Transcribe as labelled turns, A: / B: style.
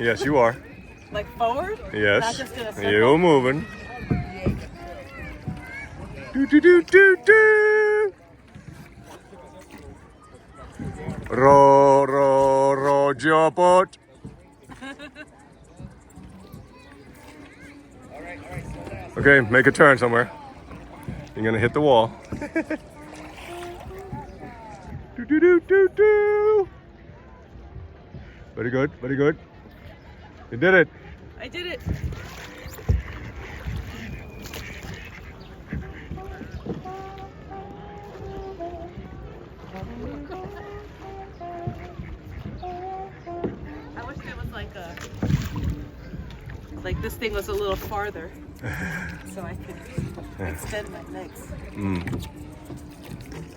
A: Yes, you are.
B: Like forward? Not
A: Yes.
B: just in a circle?
A: You're moving. Do do do do do. Row your boat. Okay, make a turn somewhere. You're gonna hit the wall. Do do do do do. Very good, very good. You did it.
B: I did it. I wish there was like this thing was a little farther so I could extend my legs.